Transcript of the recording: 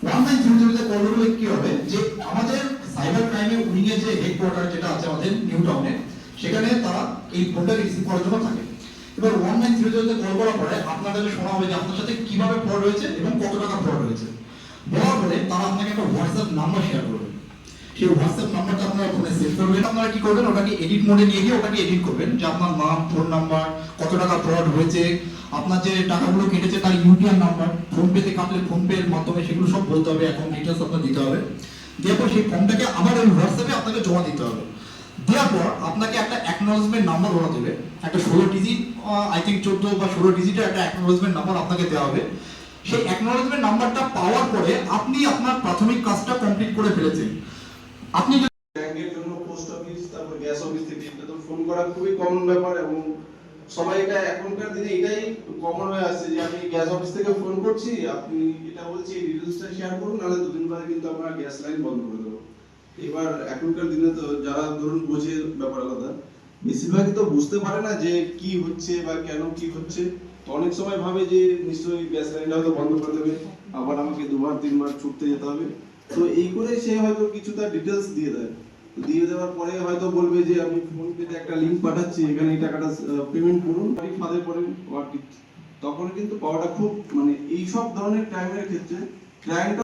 1930 তে কল করলে কি হবে যে আমাদের সাইবার ক্রাইমে উইং এর যে হেডকোয়ার্টার যেটা আছে আমাদের নিউ টাউনে, সেখানে তারা এই ফোনটা রিসিভ করার জন্য থাকে। এবার 1930 তে কল করার পরে আপনাদের শোনা হবে যে আপনার সাথে কিভাবে ফ্রড হয়েছে এবং কত টাকা ফ্রড হয়েছে। বলার পরে তারা আপনাকে একটা হোয়াটসঅ্যাপ নাম্বার শেয়ার করবে। সেই হোয়াটসঅ্যাপ নাম্বারটা আপনারা ফোনে সেভ করবেন। আপনারা কি করবেন, ওটাকে এডিট মোডে নিয়ে গিয়ে ওটাকে এডিট করবেন যে আপনার নাম, ফোন নাম্বার, কত টাকা ফ্রড হয়েছে, আপনার যে টাকাগুলো কেটেছে তার ইউটিআর নাম্বার, ফোন পেতে কাটলে ফোন পে এর মাধ্যমে সেগুলো সব বলতে হবে, অ্যাকাউন্ট ডিটেইলস আপনার দিতে হবে। দেওয়ার পর সেই ফর্মটাকে আবার ওই হোয়াটসঅ্যাপে আপনাকে জমা দিতে হবে। দেওয়ার পর আপনাকে একটা অ্যাকনোলেজমেন্ট নাম্বার ওরা দেবে, একটা 16 ডিজিট, আই থিঙ্ক 14 বা 16 ডিজিটের একটা অ্যাকনোলেজমেন্ট নাম্বার আপনাকে দেওয়া হবে। সেই অ্যাকনোলেজমেন্ট নাম্বারটা পাওয়ার পরে আপনি আপনার প্রাথমিক কাজটা কমপ্লিট করে ফেলেছেন। আপনি ব্যাংকের জন্য পোস্ট অফিস, তারপর গ্যাস অফিস থেকে এটা তো ফোন করা খুবই কমন ব্যাপার, এবং সবাই এটা এখনকার দিনে এটাই কমন হয়ে আসছে যে আমি গ্যাস অফিস থেকে ফোন করছি, আপনি এটা বলছি এই ডিটেইলসটা শেয়ার করুন, নাহলে দুদিন পরে কিন্তু আমরা গ্যাস লাইন বন্ধ করে দেবো। এবার এখনকার দিনে তো যারা ধরুন বোঝে ব্যাপার আলাদা, বেশিরভাগই তো বুঝতে পারে না যে কি হচ্ছে বা কেন কি হচ্ছে। তো অনেক সময় ভাবে যে নিশ্চয়ই গ্যাস লাইনটা হয়তো বন্ধ করে দেবে, আবার আমাকে দুবার তিনবার ছুটতে যেতে হবে। তো এই করে সে হয়তো কিছু তার ডিটেইলস দিয়ে দেয়। দিয়ে দেওয়ার পরে হয়তো বলবে যে আমি ফোন পেতে একটা লিংক পাঠাচ্ছি, এখানে এই টাকাটা পেমেন্ট করুন, ফাঁদে পড়েন। তখন কিন্তু পাওয়াটা খুব, মানে এই সব ধরনের ক্রাইমের ক্ষেত্রে ক্রাইমটা